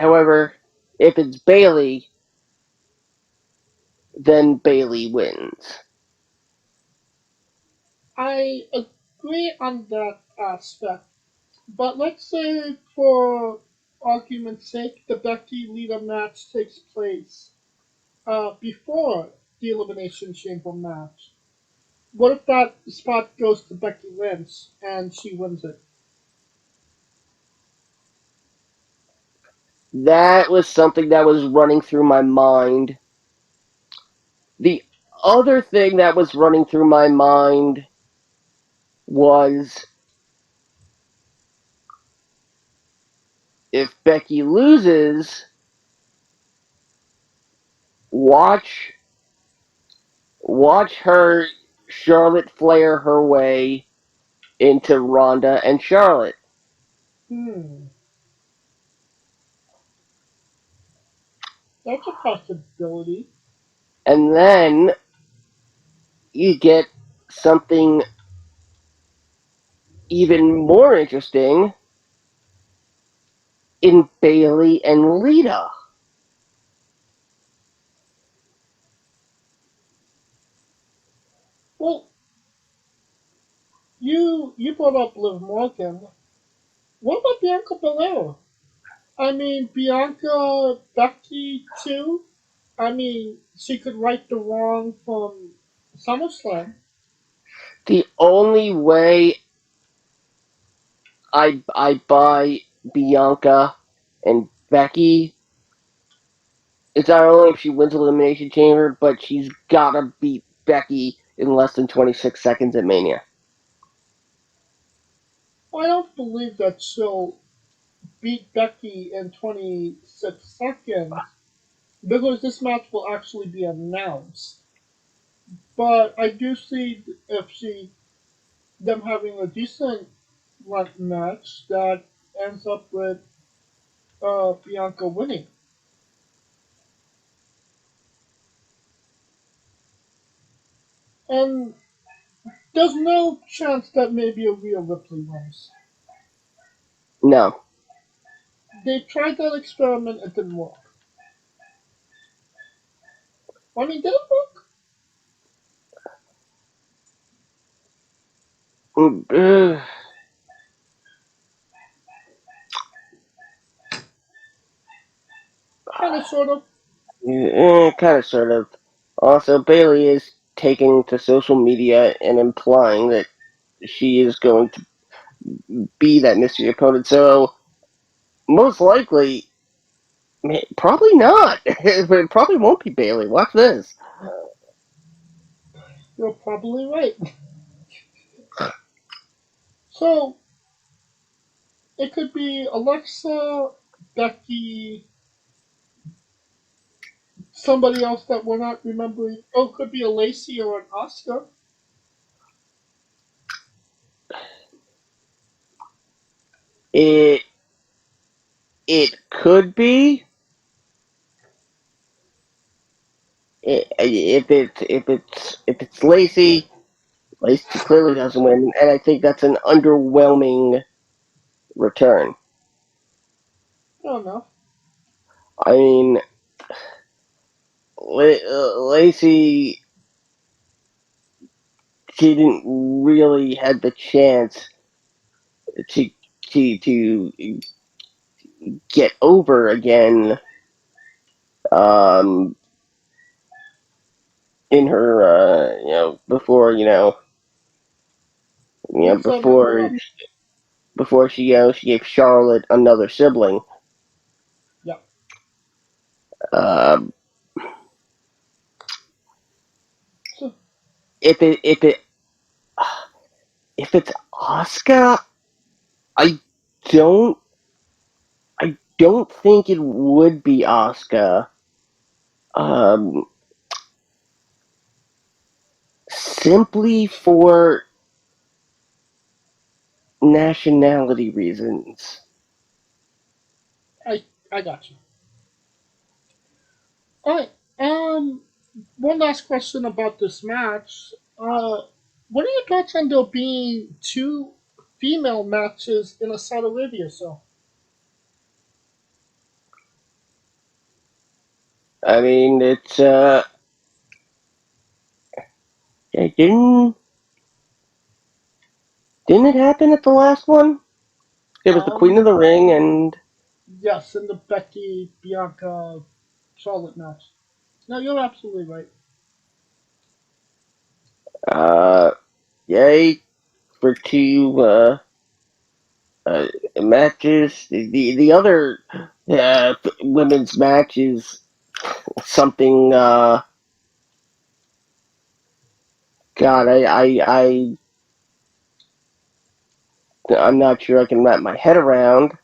However, if it's Bayley, then Bayley wins. I agree on that aspect. But let's say, for argument's sake, the Becky Lita match takes place before the Elimination Chamber match. What if that spot goes to Becky Lynch and she wins it? That was something that was running through my mind. The other thing that was running through my mind was if Becky loses, watch her Charlotte Flair her way into Ronda and Charlotte. That's a possibility. And then you get something even more interesting in Bayley and Lita. Well, you brought up Liv Morgan. What about Bianca Belair? I mean, Bianca, Becky too. I mean, she could right the wrong from SummerSlam. The only way I buy Bianca and Becky is not only if she wins Elimination Chamber, but she's gotta beat Becky in less than 26 seconds at Mania. I don't believe that she'll beat Becky in 26 seconds because this match will actually be announced. But I do see if them having a decent match that ends up with Bianca winning. And there's no chance that maybe a Rhea Ripley wins. No. They tried that experiment, it didn't work. I mean, did it work? Kind of, sort of. Kind of, sort of. Also, Bailey is taking to social media and implying that she is going to be that mystery opponent. So, most likely, probably not. It probably won't be Bailey. Watch this. You're probably right. So, it could be Alexa, Becky, somebody else that we're not remembering. Oh, it could be a Lacey or an Oscar. It could be. If it's Lacey clearly doesn't win, and I think that's an underwhelming return. Fair enough. I mean, Lacey, she didn't really had the chance to to get over again. In her, before before she gave Charlotte another sibling. Yeah. Um, So, if it's Asuka, I don't think it would be Asuka. Simply for nationality reasons. I got you. Alright, one last question about this match. What are your thoughts on there being two female matches in a Saudi Arabia show? I mean, it's it didn't it happen at the last one? It was the Queen of the Ring and Yes, in the Becky, Bianca, Charlotte match. No, you're absolutely right. yay for two matches. The other women's match is something. God, I'm not sure I can wrap my head around.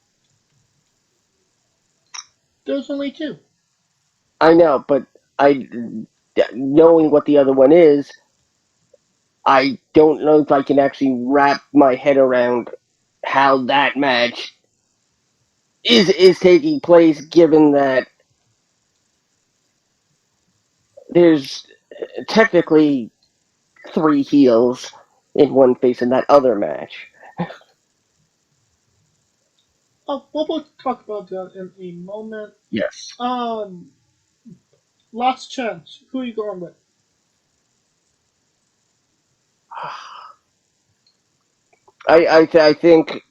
There's only two. I know, but knowing what the other one is, I don't know if I can actually wrap my head around how that match is taking place, given that there's technically three heels in one face in that other match. Oh, we'll talk about that in a moment. Yes. Last chance. Who are you going with? I think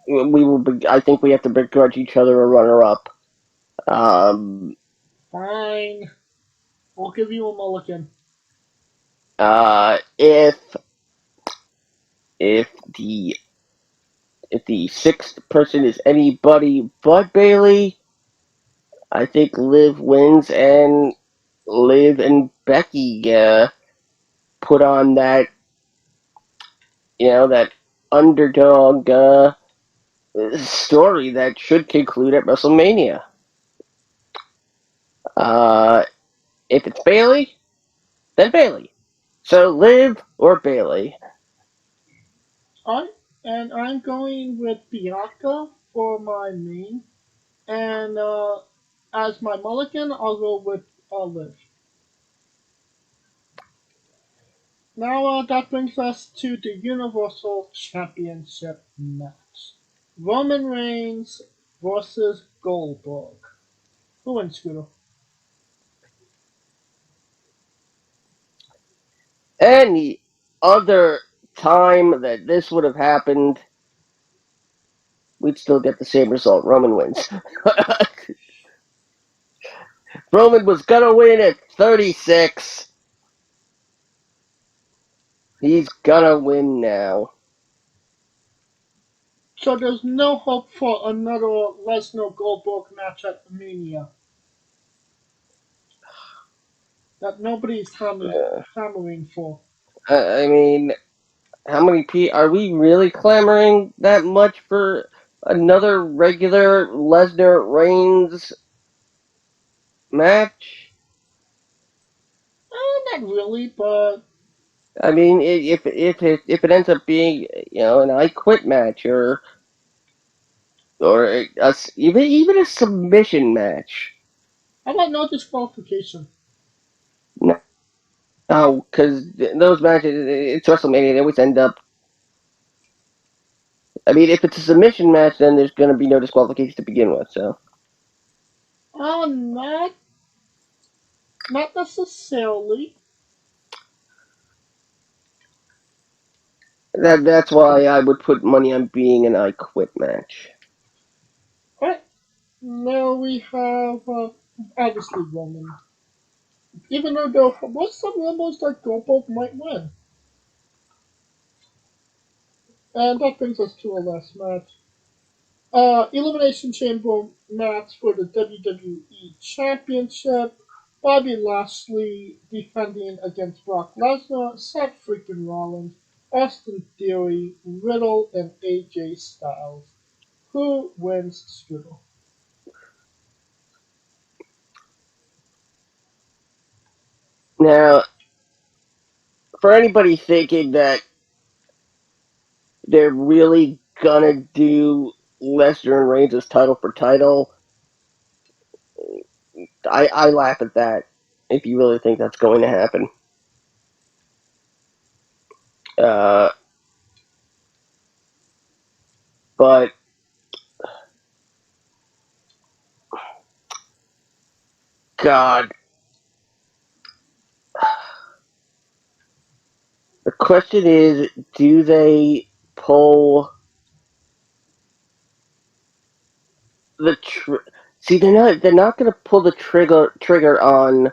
we will. I think we have to begrudge each other a runner-up. Fine. We'll give you a mulligan. If if the sixth person is anybody but Bailey, I think Liv wins, and Liv and Becky put on that, that underdog story that should conclude at WrestleMania. If it's Bayley, then Bayley. So Liv or Bayley. I'm going with Bianca for my main, and as my mulligan, I'll go with Liv. Now that brings us to the Universal Championship match: Roman Reigns versus Goldberg. Who wins, Scooter? Any other time that this would have happened, we'd still get the same result. Roman wins. Roman was gonna win at 36. He's gonna win now. So there's no hope for another Lesnar Goldberg match at Mania. That nobody's clamoring for. I mean, how many are we really clamoring that much for another regular Lesnar Reigns match? Not really, but I mean, if it ends up being an I Quit match or even a submission match. how about no disqualification? No, because those matches, it's WrestleMania, they always end up. I mean, if it's a submission match, then there's going to be no disqualification to begin with. So Not necessarily. that's why I would put money on being an I Quit match. Alright, now we have obviously Roman. Even though there was some rumors that Goldberg might win. And that brings us to our last match. Elimination Chamber match for the WWE Championship. Bobby Lashley defending against Brock Lesnar, Seth freaking Rollins, Austin Theory, Riddle, and AJ Styles. Who wins, Scooter? Now, for anybody thinking that they're really gonna do Lesnar and Reigns' title for title, I laugh at that. If you really think that's going to happen, but God, the question is, do they pull see, they're not going to pull the trigger on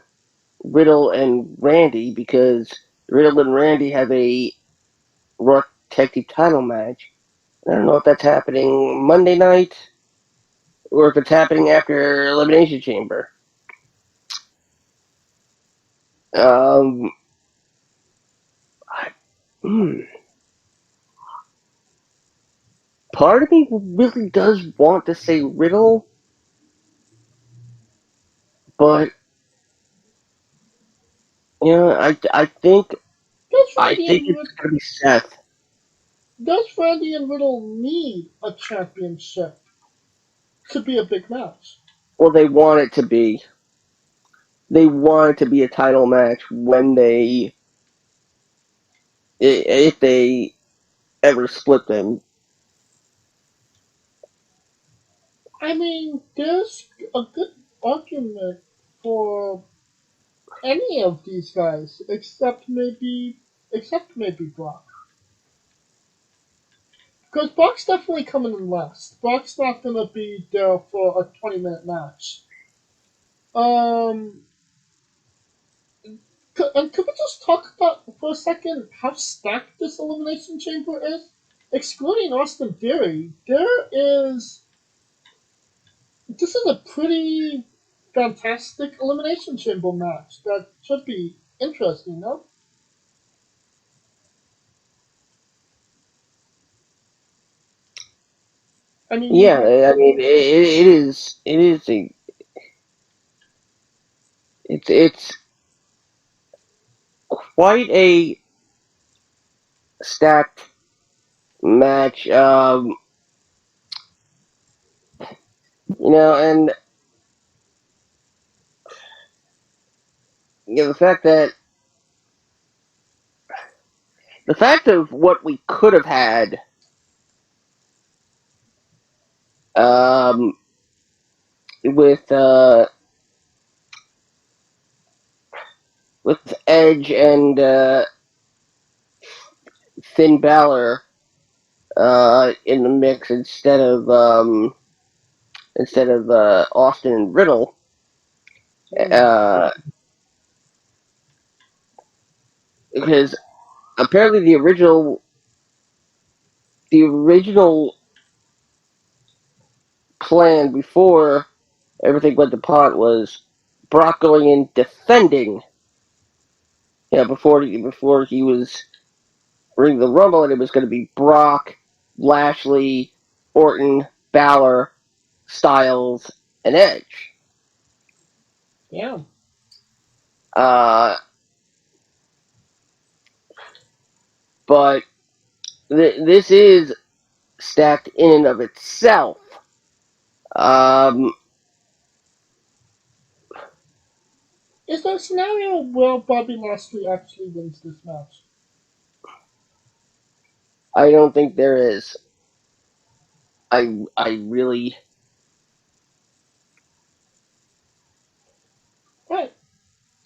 Riddle and Randy because Riddle and Randy have a Raw Tag Team title match. I don't know if that's happening Monday night or if it's happening after Elimination Chamber. Um, hmm. Part of me really does want to say Riddle, but I think Does I Randy think and it's gonna be Seth. Riddle need a championship to be a big match? Well, they want it to be. They want it to be a title match when if they ever split them. I mean, there's a good argument for any of these guys, except maybe Brock. Because Brock's definitely coming in last. Brock's not gonna be there for a 20-minute match. Um, could we just talk about for a second how stacked this elimination chamber is? Excluding Austin Theory, this is a pretty fantastic Elimination Chamber match that should be interesting, no? I mean, Yeah, I mean, it is a, it's quite a stacked match. And the fact of what we could have had, with Edge and Finn Balor in the mix instead of Austin and Riddle. Because apparently the original plan before everything went to pot was Brock going in defending. Before he was ring the Rumble, and it was going to be Brock, Lashley, Orton, Balor, Styles, and Edge. Yeah. But this is stacked in and of itself. Is there a scenario where Bobby Lashley actually wins this match? I don't think there is. I really. Right.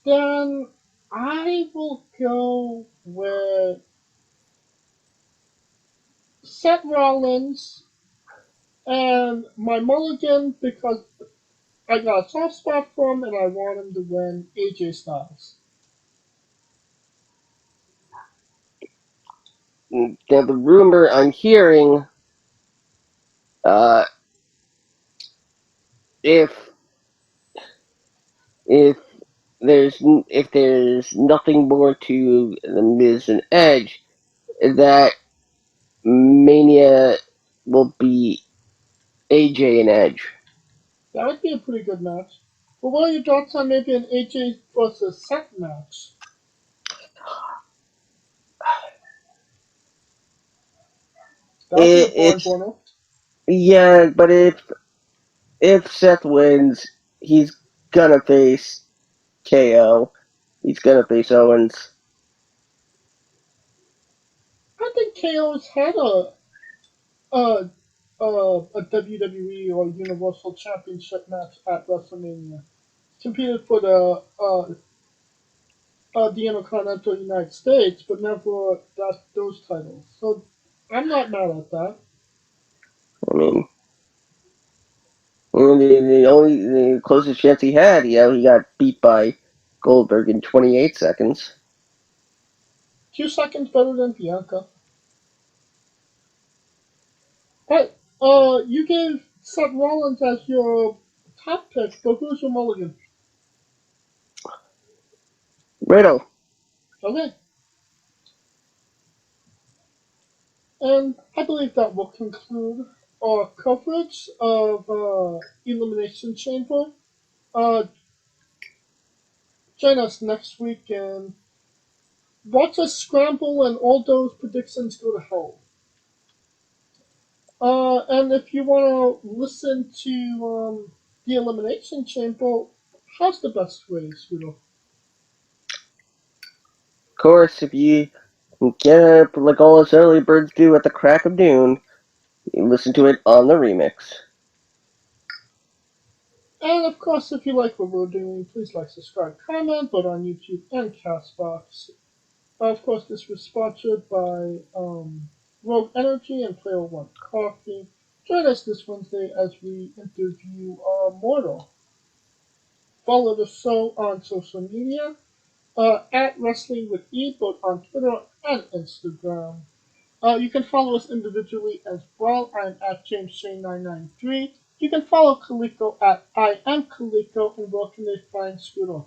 Then I will go with Seth Rollins and my mulligan because I got a soft spot for him and I want him to win AJ Styles. Now the rumor I'm hearing, if if there's nothing more to the Miz and Edge, that Mania will be AJ and Edge. That would be a pretty good match. But what are your thoughts on maybe an AJ versus Seth match? That would be a fun It's corner. Yeah, but if Seth wins, he's gonna face KO. He's gonna face Owens. I think KO's had a WWE or Universal Championship match at WrestleMania. Competed for the Intercontinental United States, but never got those titles. So I'm not mad at that. I mean, the closest chance he had, he got beat by Goldberg in 28 seconds. 2 seconds better than Bianca. But you gave Seth Rollins as your top pick, but who's your mulligan? Riddle. Okay. And I believe that will conclude our coverage of Elimination Chamber. Uh, Join us next week and watch us scramble and all those predictions go to hell. And if you want to listen to the Elimination Chamber, how's the best way, Sweeto? Of course, if you get up like all us early birds do at the crack of noon, you listen to it on the remix. And of course, if you like what we're doing, please like, subscribe, comment, both on YouTube and Castbox. Of course, this was sponsored by Rogue Energy and Player One Coffee. Join us this Wednesday as we interview Mortal. Follow the show on social media at Wrestling with E, both on Twitter and Instagram. You can follow us individually as well. I'm at James Shane 993. You can follow Kaliko at I am Kaliko, and where can they find Scooter?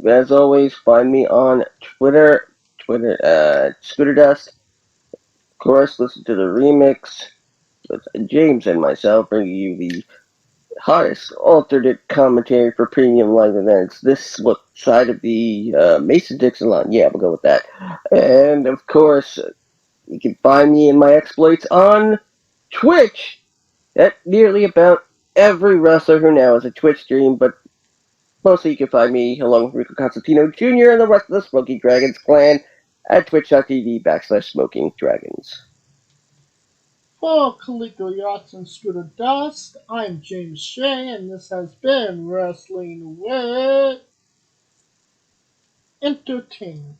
As always, find me on Twitter, Scooter Dust. Of course, listen to the remix with James and myself, bringing you the hottest alternate commentary for premium live events. This side of the Mason-Dixon line. Yeah, we'll go with that. And, of course, you can find me and my exploits on Twitch. At nearly about every wrestler who now has a Twitch stream, but mostly you can find me along with Rico Constantino Jr. and the rest of the Smoking Dragons clan at twitch.tv/Smoking Dragons. For Kaliko Yachts and Scooter Dust, I'm James Shea, and this has been Wrestling with Entertainment.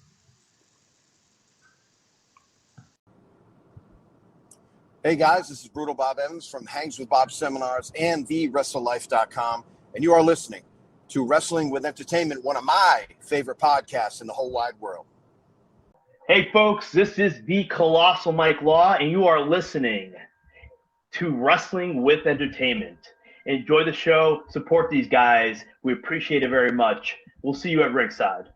Hey guys, this is Brutal Bob Evans from Hangs with Bob Seminars and TheWrestleLife.com, and you are listening to Wrestling with Entertainment, one of my favorite podcasts in the whole wide world. Hey folks, this is the Colossal Mike Law, and you are listening to Wrestling with Entertainment. Enjoy the show, support these guys. We appreciate it very much. We'll see you at ringside.